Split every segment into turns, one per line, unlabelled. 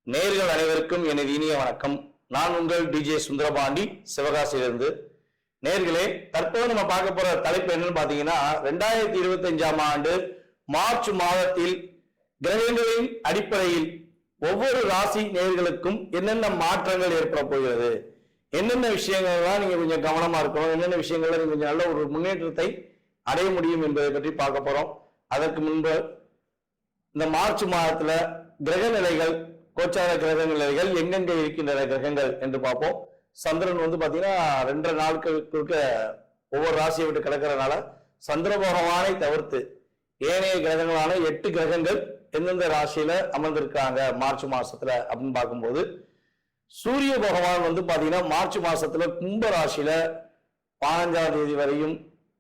நேர்கள் அனைவருக்கும் எனது இனிய வணக்கம். நான் உங்கள் டிஜே சுந்தரபாண்டி, சிவகாசியிலிருந்து. நேர்களே, தற்போது நம்ம பார்க்க போற தலைப்பு என்னன்னு பாத்தீங்கன்னா, 2025ஆம் ஆண்டு மார்ச் மாதத்தில் கிரகங்களின் அடிப்படையில் ஒவ்வொரு ராசி நேர்களுக்கும் என்னென்ன மாற்றங்கள் ஏற்பட போகிறது, என்னென்ன விஷயங்கள்லாம் நீங்க கொஞ்சம் கவனமா இருக்கணும், என்னென்ன விஷயங்கள்ல நீங்க கொஞ்சம் நல்ல ஒரு முன்னேற்றத்தை அடைய முடியும் என்பதை பற்றி பார்க்க போறோம். அதற்கு முன்பு இந்த மார்ச் மாதத்துல கிரக நிலைகள், கோச்சார கிரக நிலைகள் எங்கெங்க இருக்கின்ற கிரகங்கள் என்று பார்ப்போம். சந்திரன் பாத்தீங்கன்னா 2 நாட்களுக்கு ஒவ்வொரு ராசியை விட்டு கிடக்கிறதுனால சந்திர பகவானை தவிர்த்து ஏனைய கிரகங்களான 8 கிரகங்கள் எந்தெந்த ராசியில அமர்ந்திருக்காங்க மார்ச் மாசத்துல அப்படின்னு பார்க்கும்போது, சூரிய பகவான் பாத்தீங்கன்னா மார்ச் மாசத்துல கும்ப ராசியில 15ஆம் தேதி வரையும்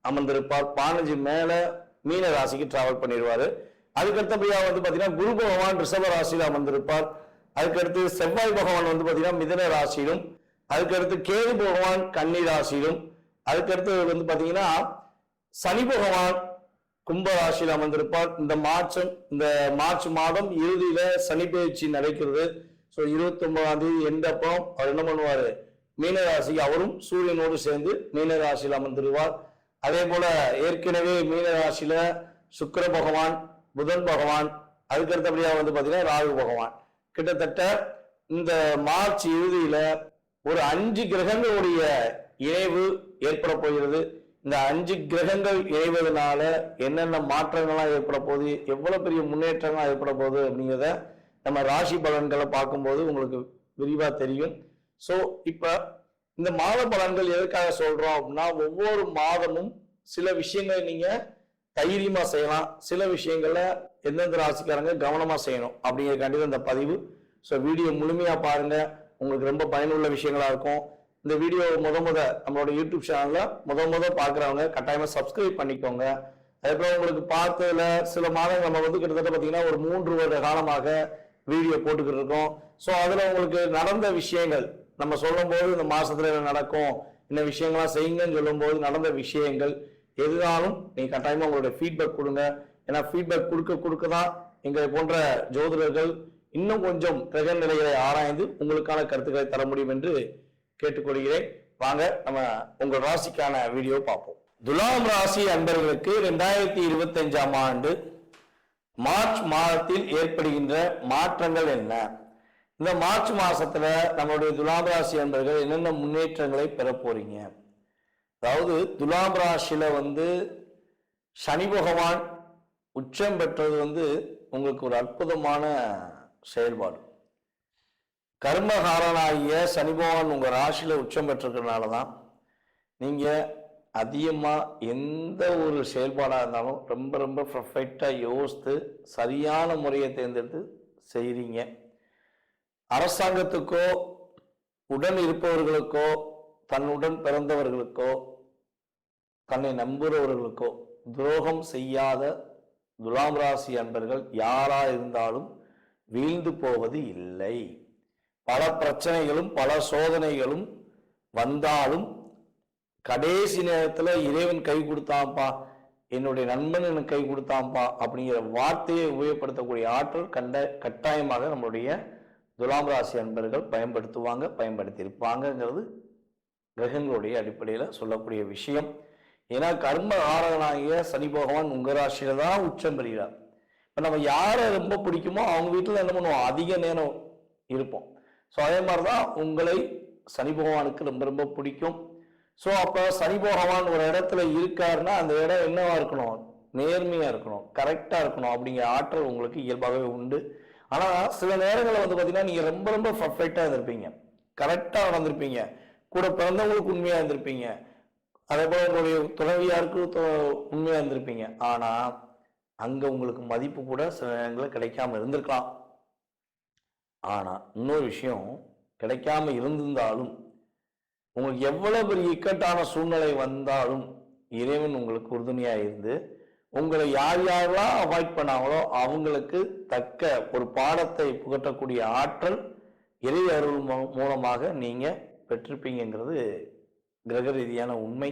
அமர்ந்திருப்பார். 15 மேல மீன ராசிக்கு டிராவல் பண்ணிடுவாரு. அதுக்கடுத்தபடியா பாத்தீங்கன்னா குரு பகவான் ரிஷப ராசியில அமர்ந்திருப்பார். அதுக்கடுத்து செவ்வாய் பகவான் பாத்தீங்கன்னா மிதுன ராசியிலும், அதுக்கடுத்து கேது பகவான் கன்னி ராசியிலும், அதுக்கடுத்து பாத்தீங்கன்னா சனி பகவான் கும்ப ராசியில் அமர்ந்திருப்பார். இந்த மார்ச் மாதம் இறுதியில சனி பயிற்சி நடக்கிறது. 29ஆம் தேதி எண்டப்போ அவர் என்ன பண்ணுவாரு, மீன ராசிக்கு அவரும் சூரியனோடு சேர்ந்து மீன ராசியில் அமர்ந்துருவார். அதே போல ஏற்கனவே மீன ராசியில சுக்கிர பகவான், புதன் பகவான், அதுக்கடுத்தபடியா பாத்தீங்கன்னா ராகு பகவான், கிட்டத்தட்ட இந்த மார்ச் இறுதியில ஒரு 5 கிரகங்களுடைய இணைவு ஏற்பட போகிறது. இந்த 5 கிரகங்கள் இணைவதனால என்னென்ன மாற்றங்கள்லாம் ஏற்பட போகுது, எவ்வளவு பெரிய முன்னேற்றங்கள்லாம் ஏற்பட போகுது அப்படிங்கிறத நம்ம ராசி பலன்களை பார்க்கும்போது உங்களுக்கு விரிவா தெரியும். ஸோ இப்ப இந்த மாத பலன்கள் எதற்காக சொல்றோம் அப்படின்னா, ஒவ்வொரு மாதமும் சில விஷயங்களை நீங்க தைரியமா செய்யலாம், சில விஷயங்கள்ல எந்தெந்த ராசிக்காரங்க கவனமா செய்யணும் அப்படிங்கிறதுக்காண்டி இந்த பதிவு. ஸோ வீடியோ முழுமையா பாருங்க, உங்களுக்கு ரொம்ப பயனுள்ள விஷயங்களா இருக்கும். இந்த வீடியோ நம்மளோட யூடியூப் சேனல்ல முத பாக்குறவங்க கட்டாயமா சப்ஸ்கிரைப் பண்ணிக்கோங்க. அதுக்கப்புறம் உங்களுக்கு பார்த்ததுல சில மாதங்கள் நம்ம கிட்டத்தட்ட பாத்தீங்கன்னா ஒரு 3 வருட காலமாக வீடியோ போட்டுக்கிட்டு இருக்கோம். ஸோ அதுல உங்களுக்கு நடந்த விஷயங்கள் நம்ம சொல்லும் போது இந்த மாசத்துல என்ன நடக்கும், இந்த விஷயங்கள்லாம் செய்யுங்கன்னு சொல்லும் போது நடந்த விஷயங்கள் எதுனாலும் நீங்க கட்டாயமா உங்களுடைய ஃபீட்பேக் கொடுங்க. ஏன்னா ஃபீட்பேக் கொடுக்க தான் எங்களை போன்ற ஜோதிடர்கள் இன்னும் கொஞ்சம் கிரக நிலைகளை ஆராய்ந்து உங்களுக்கான கருத்துக்களை தர முடியும் என்று கேட்டுக்கொள்கிறேன். வாங்க நம்ம உங்கள் ராசிக்கான வீடியோ பார்ப்போம். துலாம் ராசி அன்பர்களுக்கு 2025ஆம் ஆண்டு மார்ச் மாதத்தில் ஏற்படுகின்ற மாற்றங்கள் என்ன, இந்த மார்ச் மாசத்துல நம்மளுடைய துலாம் ராசி அன்பர்கள் என்னென்ன முன்னேற்றங்களை பெற போறீங்க. அதாவது துலாம் ராசியில சனி பகவான் உச்சம் பெற்றது உங்களுக்கு ஒரு அற்புதமான செயல்பாடு. கர்மகாரனாகிய சனி பகவான் உங்க ராசியில உச்சம் பெற்றிருக்கிறதுனாலதான் நீங்க அதிகமா எந்த ஒரு செயல்பாடா இருந்தாலும் ரொம்ப ரொம்ப பர்ஃபெக்டா யோசித்து சரியான முறையை தேர்ந்தெடுத்து செய்றீங்க. அரசாங்கத்துக்கோ உடன் இருப்பவர்களுக்கோ தன்னுடன் பிறந்தவர்களுக்கோ தன்னை நம்புகிறவர்களுக்கோ துரோகம் செய்யாத துலாம் ராசி அன்பர்கள் யாரா இருந்தாலும் வீழ்ந்து போவது இல்லை. பல பிரச்சனைகளும் பல சோதனைகளும் வந்தாலும் கடைசி நேரத்துல இறைவன் கை கொடுத்தான்ப்பா, என்னுடைய நண்பன் எனக்கு கை கொடுத்தான்ப்பா அப்படிங்கிற வார்த்தையை உபயோகப்படுத்தக்கூடிய ஆற்றல் கட்டாயமாக நம்மளுடைய துலாம் ராசி அன்பர்கள் பயன்படுத்தி இருப்பாங்கிறது கிரகங்களுடைய அடிப்படையில சொல்லக்கூடிய விஷயம். ஏன்னா கர்ம ஆரகனாகிய சனி பகவான் உங்க ராசியில தான் உச்சம் பெறுகிறார். இப்ப நம்ம யாரை ரொம்ப பிடிக்குமோ அவங்க வீட்டுல என்ன பண்ணுவோம், அதிக நேரம் இருப்போம். ஸோ அதே மாதிரிதான் உங்களை சனி பகவானுக்கு ரொம்ப ரொம்ப பிடிக்கும். ஸோ அப்ப சனி பகவான் ஒரு இடத்துல இருக்காருன்னா அந்த இடம் என்னவா இருக்கணும், நேர்மையா இருக்கணும், கரெக்டா இருக்கணும் அப்படிங்கிற ஆற்றல் உங்களுக்கு இயல்பாகவே உண்டு. ஆனா சில நேரங்களில் பாத்தீங்கன்னா நீங்க ரொம்ப ரொம்ப பர்ஃபெக்டா இருந்திருப்பீங்க, கரெக்டா நடந்திருப்பீங்க, கூட பிறந்தவங்களுக்கு உண்மையா இருந்திருப்பீங்க, அதே போல உங்களுடைய துணைவியாருக்கு உண்மையா இருந்திருப்பீங்க. ஆனா அங்க உங்களுக்கு மதிப்பு கூட சில நேரங்களில் கிடைக்காம இருந்திருக்கலாம். ஆனா இன்னொரு விஷயம், கிடைக்காம இருந்திருந்தாலும் உங்களுக்கு எவ்வளவு பெரிய இக்கட்டான சூழ்நிலை வந்தாலும் இறைவன் உங்களுக்கு உறுதுணையா இருந்து உங்களை யார் யாரெல்லாம் அவாய்ட் பண்ணாங்களோ அவங்களுக்கு தக்க ஒரு பாடத்தை புகட்டக்கூடிய ஆற்றல் இறை அருள் மூலமாக நீங்க பெற்றிருப்பீங்கிறது கிரக ரீதியான உண்மை.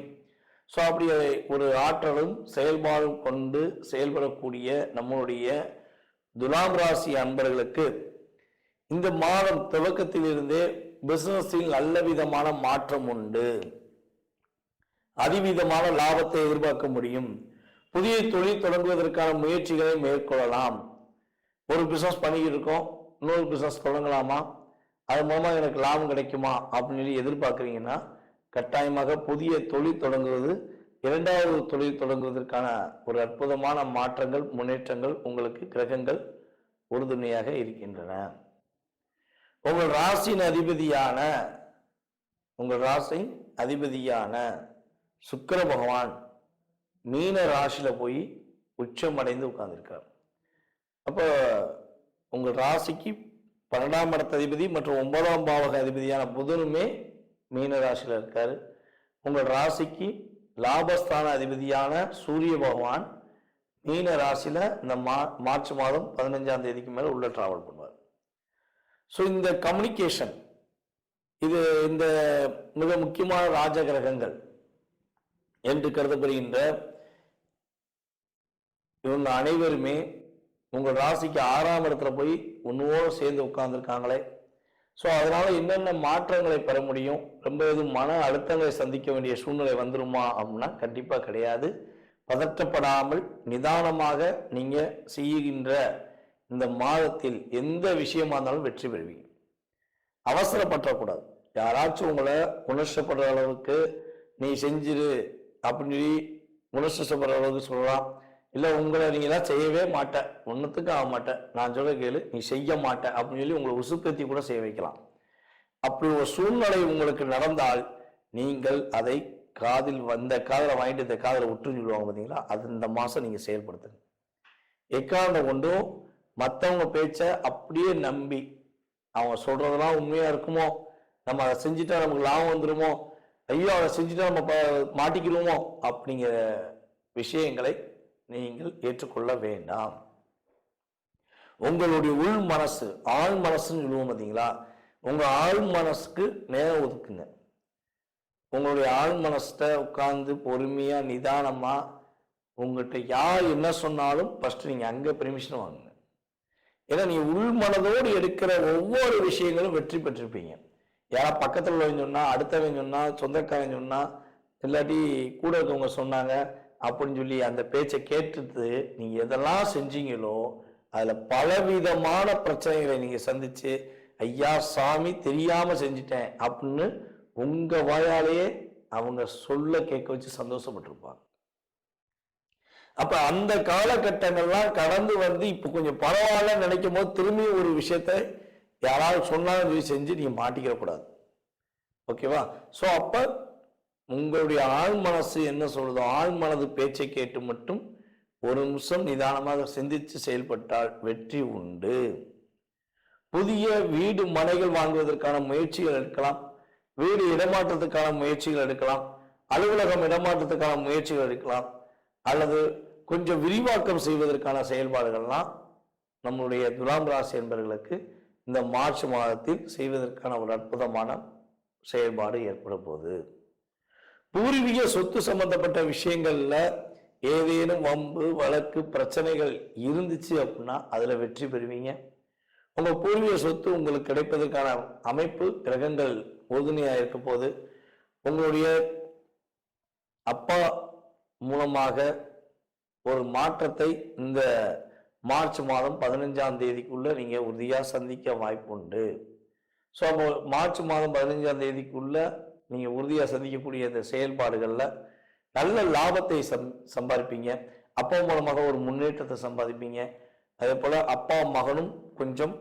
ஸோ அப்படி ஒரு ஆற்றலும் செயல்பாடும் கொண்டு செயல்படக்கூடிய நம்மளுடைய துலாம் ராசி அன்பர்களுக்கு இந்த மாதம் துவக்கத்திலிருந்தே பிசினஸில் நல்ல விதமான மாற்றம் உண்டு. அதிவிதமான லாபத்தை எதிர்பார்க்க முடியும். புதிய தொழில் தொடங்குவதற்கான முயற்சிகளை மேற்கொள்ளலாம். ஒரு பிசினஸ் பண்ணிக்கிட்டு இருக்கோம், இன்னொரு பிசினஸ் தொடங்கலாமா, அது மூலமா எனக்கு லாபம் கிடைக்குமா அப்படின்னு எதிர்பார்க்குறீங்கன்னா கட்டாயமாக புதிய தொழில் தொடங்குவது, இரண்டாவது தொழில் தொடங்குவதற்கான ஒரு அற்புதமான மாற்றங்கள், முன்னேற்றங்கள் உங்களுக்கு கிரகங்கள் உறுதுணையாக இருக்கின்றன. உங்கள் ராசியின் அதிபதியான சுக்கிர பகவான் மீன ராசியில போய் உச்சம் அடைந்து உட்கார்ந்துருக்கார். அப்போ உங்கள் ராசிக்கு 12ஆம் இடத்த அதிபதி மற்றும் 9ஆம் பாவக அதிபதியான புதனுமே மீன ராசியில இருக்காரு. உங்கள் ராசிக்கு லாபஸ்தான அதிபதியான சூரிய பகவான் மீன ராசியில இந்த மார்ச் மாதம் 15ஆம் தேதிக்கு மேல உள்ள டிராவல் பண்ணுவார். ஸோ இந்த கம்யூனிகேஷன், இது இந்த மிக முக்கியமான ராஜ கிரகங்கள் என்று கருதப்படுகின்ற இவங்க அனைவருமே உங்கள் ராசிக்கு 6ஆம் இடத்துல போய் ஒன்னோடு சேர்ந்து உட்கார்ந்துருக்காங்களே. ஸோ அதனால என்னென்ன மாற்றங்களை பெற முடியும், ரொம்ப எதுவும் மன அழுத்தங்களை சந்திக்க வேண்டிய சூழ்நிலை வந்துருமா அப்படின்னா கண்டிப்பாக கிடையாது. பதற்றப்படாமல் நிதானமாக நீங்க செய்கின்ற இந்த மாதத்தில் எந்த விஷயமா இருந்தாலும் வெற்றி பெறுவீங்க. அவசரப்பற்றக்கூடாது. யாராச்சும் உங்களை உணர்ச்சப்படுற அளவுக்கு நீ செஞ்சிரு அப்படின்னு சொல்லி உணர்ச்சப்படுற அளவுக்கு சொல்லலாம். இல்லை உங்களை நீங்களாம் செய்யவே மாட்டேன், ஒன்றுத்துக்கு ஆக மாட்டேன், நான் சொல்ல கேளு, நீ செய்ய மாட்டேன் அப்படின்னு சொல்லி உங்களை உசுப்பேத்தி கூட செய்ய வைக்கலாம். அப்படி ஒரு சூழ்நிலை உங்களுக்கு நடந்தால் நீங்கள் அதை காதில் வாங்கிட்டு இந்த காதில் விட்டுன்னு சொல்லுவாங்க பார்த்தீங்களா, அது இந்த மாதம் நீங்கள் செயல்படுத்துங்க. எக்காரணம் கொண்டும் மற்றவங்க பேச்சை அப்படியே நம்பி அவங்க சொல்றதெல்லாம் உண்மையா இருக்குமோ, நம்ம அதை செஞ்சுட்டா நமக்கு லாபம் வந்துருமோ, ஐயோ அதை செஞ்சுட்டா நம்ம மாட்டிக்கிறோமோ அப்படிங்கிற விஷயங்களை நீங்கள் ஏற்றுக்கொள்ள வேண்டாம். உங்களுடைய உள் மனசு, ஆழ் மனசுன்னு சொல்லுவோம் பார்த்தீங்களா, உங்க ஆழ் மனசுக்கு நேரம் ஒதுக்குங்க. உங்களுடைய ஆழ் மனசை உட்கார்ந்து பொறுமையா நிதானமா உங்கள்கிட்ட யார் என்ன சொன்னாலும் ஃபர்ஸ்ட் நீங்க அங்க பெர்மிஷன் வாங்குங்க. ஏன்னா நீ உள் மனதோடு எடுக்கிற ஒவ்வொரு விஷயங்களும் வெற்றி பெற்றிருப்பீங்க. யாரா பக்கத்துல உள்ளவங்க சொன்னா, அடுத்தவங்க சொன்னா, சொந்தக்காரங்க சொன்னா, இல்லாட்டி கூட இருக்கவங்க சொன்னாங்க அப்படின்னு சொல்லி அந்த பேச்சை கேட்டுட்டு நீங்க எதெல்லாம் செஞ்சீங்களோ அதுல பலவிதமான பிரச்சனைகளை நீங்க சந்திச்சு, ஐயா சாமி தெரியாம செஞ்சுட்டேன் அப்படின்னு உங்க வாயாலேயே அவங்க சொல்ல கேட்க வச்சு சந்தோஷப்பட்டிருப்பாங்க. அப்ப அந்த காலகட்டங்கள்லாம் கடந்து வந்து இப்ப கொஞ்சம் பரவாயில்ல நினைக்கும் போது திரும்பி ஒரு விஷயத்த யாராவது சொன்னாலும் செஞ்சு நீங்க மாட்டிக்கிற கூடாது. ஓகேவா? ஸோ அப்ப உங்களுடைய ஆழ் மனசு என்ன சொல்றதோ, ஆழ் மனது பேச்சை கேட்டு மட்டும் ஒரு நிமிஷம் நிதானமாக சிந்தித்து செயல்பட்டால் வெற்றி உண்டு. புதிய வீடு மனைகள் வாங்குவதற்கான முயற்சிகள் எடுக்கலாம், வீடு இடமாற்றத்துக்கான முயற்சிகள் எடுக்கலாம், அலுவலகம் இடமாற்றத்துக்கான முயற்சிகள் எடுக்கலாம், அல்லது கொஞ்சம் விரிவாக்கம் செய்வதற்கான செயல்பாடுகள்லாம் நம்முடைய துலாம் ராசி என்பவர்களுக்கு இந்த மார்ச் மாதத்தில் செய்வதற்கான ஒரு அற்புதமான செயல்பாடு ஏற்பட போகுது. பூர்வீக சொத்து சம்பந்தப்பட்ட விஷயங்கள்ல ஏதேனும் வம்பு வழக்கு பிரச்சனைகள் இருந்துச்சு அப்படின்னா அதுல வெற்றி பெறுவீங்க. உங்க பூர்வீக சொத்து உங்களுக்கு கிடைப்பதற்கான அமைப்பு கிரகங்கள் உறுதுணையா இருக்க போது. உங்களுடைய அப்பா மூலமாக ஒரு மாற்றத்தை இந்த மார்ச் மாதம் 15ஆம் தேதிக்குள்ள நீங்க உறுதியா சந்திக்க வாய்ப்பு உண்டு. ஸோ அப்போ மார்ச் மாதம் 15ஆம் தேதிக்குள்ள நீங்க உறுதியா சந்திக்கக்கூடிய இந்த செயல்பாடுகள்ல நல்ல லாபத்தை சம்பாதிப்பீங்க. அப்பா மூலமாக ஒரு முன்னேற்றத்தை சம்பாதிப்பீங்க. அதே போல அப்பா மகனும் கொஞ்சம்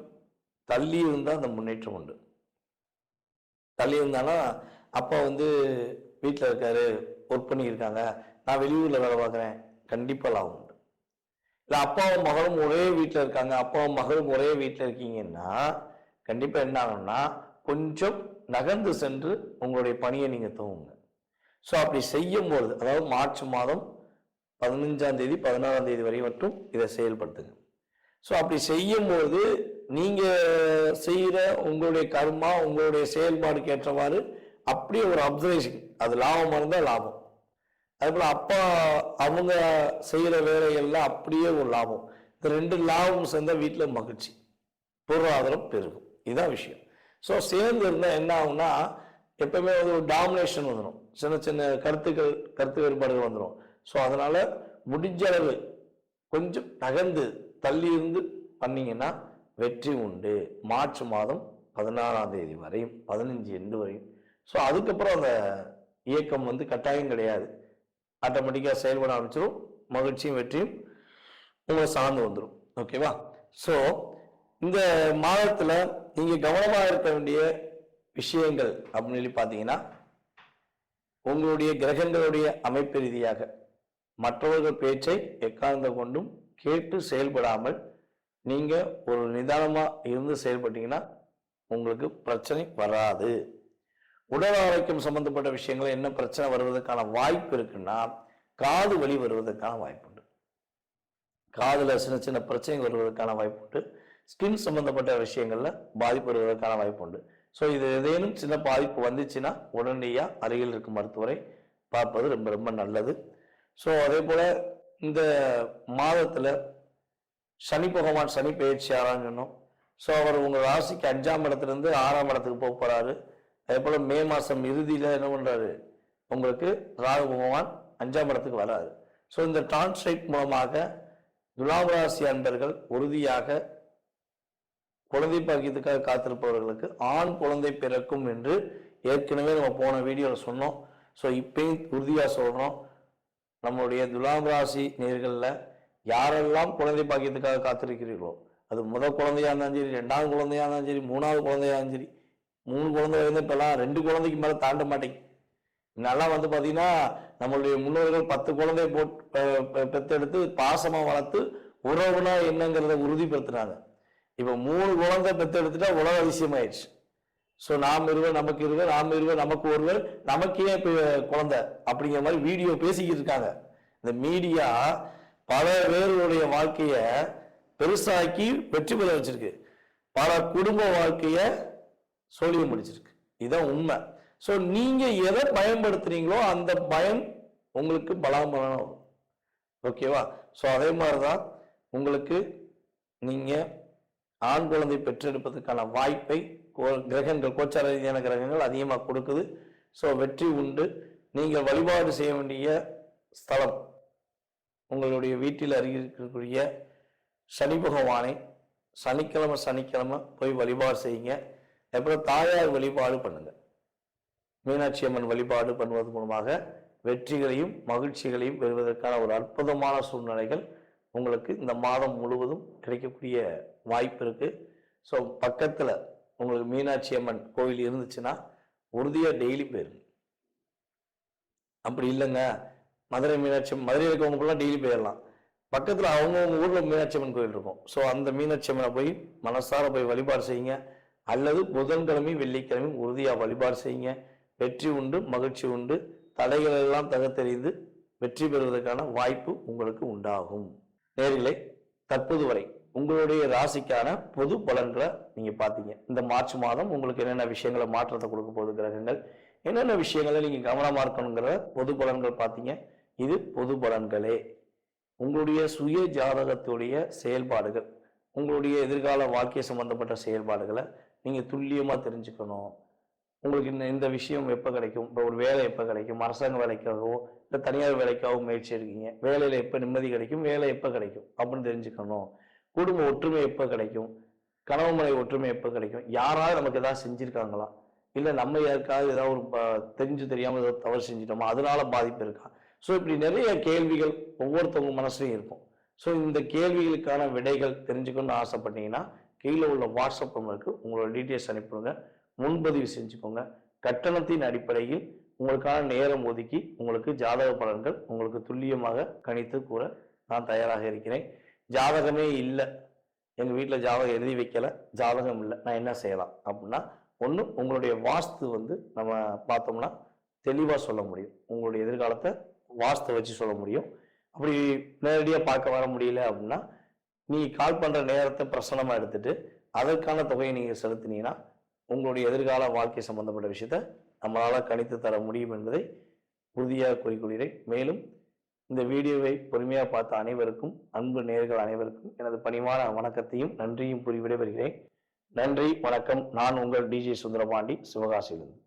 தள்ளி இருந்தால் அந்த முன்னேற்றம் உண்டு. தள்ளி இருந்தாலும் அப்பா வீட்டில் இருக்காரு, ஒர்க் பண்ணியிருக்காங்க, நான் வெளியூர்ல வேலை பார்க்குறேன், கண்டிப்பா லாபம் உண்டு. இல்லை அப்பாவும் மகளும் ஒரே வீட்டில் இருக்காங்க, அப்பாவும் மகளும் ஒரே வீட்டில் இருக்கீங்கன்னா கண்டிப்பா என்ன ஆகும்னா கொஞ்சம் நகர்ந்து சென்று உங்களுடைய பணியை நீங்க துவங்குங்க. ஸோ அப்படி செய்யும் பொழுது, அதாவது மார்ச் மாதம் 15ஆம் தேதி 16ஆம் தேதி வரை மட்டும் இதை செயல்படுத்துங்க. ஸோ அப்படி செய்யும்போது நீங்க செய்கிற உங்களுடைய கர்மா, உங்களுடைய செயல்பாடுக்கு ஏற்றவாறு அப்படியே ஒரு அப்சர்வேஷன், அது லாபம் இருந்தால் லாபம். அதே போல அப்பா அவங்க செய்யற வேலைகள்லாம் அப்படியே ஒரு லாபம். இந்த ரெண்டு லாபம் சேர்ந்தா வீட்டில் மகிழ்ச்சி, பொருளாதாரம் பெருகும். இதுதான் விஷயம். ஸோ சேர்ந்து இருந்தால் என்ன ஆகும்னா எப்பவுமே ஒரு டாமினேஷன் வந்துடும், சின்ன சின்ன கருத்து வேறுபாடுகள் வந்துடும். ஸோ அதனால முடிஞ்ச அளவு கொஞ்சம் நகர்ந்து தள்ளி இருந்து பண்ணீங்கன்னா வெற்றி உண்டு. மார்ச் மாதம் 16ஆம் தேதி வரையும் 15 எண்டு வரையும். ஸோ அதுக்கப்புறம் அந்த இயக்கம் வந்து கட்டாயம் கிடையாது, ஆட்டோமேட்டிக்காக செயல்பட ஆரம்பிச்சிடும். மகிழ்ச்சியும் வெற்றியும் உங்களை சார்ந்து வந்துடும். ஓகேவா? ஸோ இந்த மாதத்தில் நீங்கள் கவனமாக இருக்க வேண்டிய விஷயங்கள் அப்படின்னு சொல்லி பார்த்தீங்கன்னா, உங்களுடைய கிரகங்களுடைய அமைப்பு ரீதியாக மற்றவர்கள் பேச்சை எக்காரணத்தை கொண்டும் கேட்டு செயல்படாமல் நீங்கள் ஒரு நிதானமாக இருந்து செயல்பட்டீங்கன்னா உங்களுக்கு பிரச்சனை வராது. உடல் ஆரோக்கியம் சம்பந்தப்பட்ட விஷயங்கள் என்ன பிரச்சனை வருவதற்கான வாய்ப்பு இருக்குன்னா, காது வலி வருவதற்கான வாய்ப்பு உண்டு. காதுல சின்ன சின்ன பிரச்சனைகள் வருவதற்கான வாய்ப்பு உண்டு. ஸ்கின் சம்பந்தப்பட்ட விஷயங்கள்ல பாதிப்பு வருவதற்கான வாய்ப்பு உண்டு. ஸோ இது ஏதேனும் சின்ன பாதிப்பு வந்துச்சுன்னா உடனடியாக அருகில் இருக்கும் மருத்துவரை பார்ப்பது ரொம்ப ரொம்ப நல்லது. ஸோ அதே போல இந்த மாதத்துல சனி பகவான் சனி பயிற்சி ஆராய்ஞ்சணும். ஸோ அவர் உங்கள் ராசிக்கு 5ஆம் இடத்துலேருந்து 6ஆம் இடத்துக்கு போக போகிறாரு. அதே போல் மே மாதம் இறுதியில் என்ன பண்ணுறாரு, உங்களுக்கு ராகு பகவான் 5ஆம் இடத்துக்கு வராரு. ஸோ இந்த டிரான்ஸ்லைட் மூலமாக துலாம் ராசி அன்பர்கள் உறுதியாக குழந்தை பாக்கியத்துக்காக காத்திருப்பவர்களுக்கு ஆண் குழந்தை பிறக்கும் என்று ஏற்கனவே நம்ம போன வீடியோவில் சொன்னோம். ஸோ இப்பயும் உறுதியாக சொல்கிறோம், நம்மளுடைய துலாம் ராசி நேர்களில் யாரெல்லாம் குழந்தை பாக்கியத்துக்காக காத்திருக்கிறீர்களோ, அது முதல் குழந்தையா இருந்தாலும் சரி, 2ஆவது குழந்தையா இருந்தாலும் சரி, 3ஆவது குழந்தையா இருந்தாலும் சரி, 3 குழந்தை வந்து இப்பெல்லாம் 2 குழந்தைக்கு மேலே தாண்ட மாட்டேங்க. நல்லா வந்து பார்த்தீங்கன்னா நம்மளுடைய முன்னோர்கள் 10 குழந்தை பெற்றெடுத்து பாசமாக வளர்த்து உறவுனா என்னங்கிறத உறுதிப்படுத்தினாங்க. இப்போ 3 குழந்தை பெற்றெடுத்துட்டா உலக அதிசயமாயிடுச்சு. ஸோ நாம் இருவர் நமக்கு இருவர், நாம் இருவர் நமக்கு ஒருவர், நமக்கே இப்போ குழந்தை அப்படிங்கிற மாதிரி வீடியோ பேசிக்கிட்டு இருக்காங்க. இந்த மீடியா பல பேருடைய வாழ்க்கைய பெருசாக்கி வெற்றி பெற வச்சிருக்கு, பல குடும்ப வாழ்க்கைய சோழியம் முடிச்சிருக்கு. இதுதான் உண்மை. ஸோ நீங்க எதை பயன்படுத்துறீங்களோ அந்த பயன் உங்களுக்கு பலாபலம். ஓகேவா? ஸோ அதே மாதிரிதான் உங்களுக்கு நீங்க ஆண் குழந்தை பெற்றெடுப்பதற்கான வாய்ப்பை கிரகங்கள், கோச்சார ரீதியான கிரகங்கள் அதிகமாக கொடுக்குது. ஸோ வெற்றி உண்டு. நீங்கள் வழிபாடு செய்ய வேண்டிய ஸ்தலம் உங்களுடைய வீட்டில் அருகில் இருக்கக்கூடிய சனி பகவானை சனிக்கிழமை போய் வழிபாடு செய்யுங்க. அப்புறம் தாயார் வழிபாடு பண்ணுங்க. மீனாட்சி அம்மன் வழிபாடு பண்ணுவது மூலமாக வெற்றிகளையும் மகிழ்ச்சிகளையும் பெறுவதற்கான ஒரு அற்புதமான சூழ்நிலைகள் உங்களுக்கு இந்த மாதம் முழுவதும் கிடைக்கக்கூடிய வாய்ப்பு இருக்கு. ஸோ பக்கத்தில் உங்களுக்கு மீனாட்சி அம்மன் கோவில் இருந்துச்சுன்னா உறுதியாக டெய்லி போயிருங்க. அப்படி இல்லைங்க, மதுரை மீனாட்சி, மதுரை இருக்கவங்களுக்குலாம் டெய்லி போயிடலாம். பக்கத்தில் அவங்கவுங்க ஊரில் மீனாட்சி அம்மன் கோயில் இருக்கும். ஸோ அந்த மீனாட்சி அம்மனை போய் மனசார போய் வழிபாடு செய்யுங்க. அல்லது புதன்கிழமையும் வெள்ளிக்கிழமையும் உறுதியாக வழிபாடு செய்யுங்க. வெற்றி உண்டு, மகிழ்ச்சி உண்டு. தடைகள் எல்லாம் தகர்த்தெறிந்து வெற்றி பெறுவதற்கான வாய்ப்பு உங்களுக்கு உண்டாகும். நேர்களே, தற்போது வரை உங்களுடைய ராசிக்கான பொது பலன்களை நீங்க பார்த்தீங்க. இந்த மார்ச் மாதம் உங்களுக்கு என்னென்ன விஷயங்களை மாற்றத்தை கொடுக்க போகுது கிரகங்கள், என்னென்ன விஷயங்களை நீங்க கவனமா இருக்கணுங்கிற பொது பலன்கள் பார்த்தீங்க. இது பொது பலன்களே. உங்களுடைய சுய ஜாதகத்துடைய செயல்பாடுகள், உங்களுடைய எதிர்கால வாழ்க்கை சம்பந்தப்பட்ட செயல்பாடுகளை நீங்க துல்லியமா தெரிஞ்சுக்கணும். உங்களுக்கு இந்த விஷயம் எப்போ கிடைக்கும், இப்போ ஒரு வேலை எப்போ கிடைக்கும், அரசாங்க வேலைக்காகவோ இல்லை தனியார் வேலைக்காகவோ முயற்சி இருக்கீங்க, வேலையில் எப்போ நிம்மதி கிடைக்கும், வேலை எப்போ கிடைக்கும் அப்படின்னு தெரிஞ்சுக்கணும். குடும்ப ஒற்றுமை எப்போ கிடைக்கும், கணவன் மனைவி ஒற்றுமை எப்போ கிடைக்கும், யாராவது நமக்கு ஏதாவது செஞ்சுருக்காங்களா, இல்லை நம்ம யாருக்காவது ஏதாவது ஒரு தெரிஞ்சு தெரியாமல் ஏதாவது தவறு செஞ்சிட்டோமா, அதனால பாதிப்பு இருக்கா. ஸோ இப்படி நிறைய கேள்விகள் ஒவ்வொருத்தவங்க மனசுலையும் இருக்கும். ஸோ இந்த கேள்விகளுக்கான விடைகள் தெரிஞ்சுக்கணும்னு ஆசைப்பட்டீங்கன்னா கீழே உள்ள வாட்ஸ்அப் நம்பருக்கு உங்களோட டீட்டெயில்ஸ் அனுப்பிடுங்க, முன்பதிவு செஞ்சுக்கோங்க. கட்டணத்தின் அடிப்படையில் உங்களுக்கான நேரம் ஒதுக்கி உங்களுக்கு ஜாதக பலன்கள் உங்களுக்கு துல்லியமாக கணித்து கூற நான் தயாராக இருக்கிறேன். ஜாதகமே இல்லை, எங்கள் வீட்டில் ஜாதகம் எழுதி வைக்கல, ஜாதகம் இல்லை, நான் என்ன செய்யலாம் அப்படின்னா, ஒன்று உங்களுடைய வாஸ்து வந்து நம்ம பார்த்தோம்னா தெளிவாக சொல்ல முடியும். உங்களுடைய எதிர்காலத்தை வாஸ்து வச்சு சொல்ல முடியும். அப்படி நேரடியாக பார்க்க வர முடியல அப்படின்னா நீங்கள் கால் பண்ணுற நேரத்தை பிரசனமாக எடுத்துட்டு அதற்கான தொகையை நீங்கள் செலுத்தினீங்கன்னா உங்களுடைய எதிர்கால வாழ்க்கை சம்பந்தப்பட்ட விஷயத்தை நம்மளால் கணித்து தர முடியும் என்பதை உறுதியாக கூறிக்கொள்கிறேன். மேலும் இந்த வீடியோவை பொறுமையாக பார்த்த அனைவருக்கும், அன்பு நேயர்கள் அனைவருக்கும் எனது பணிவான வணக்கத்தையும் நன்றியும் கூறி விடைபெறுகிறேன். நன்றி, வணக்கம். நான் உங்கள் டிஜே சுந்தரபாண்டி, சிவகாசியிலிருந்து.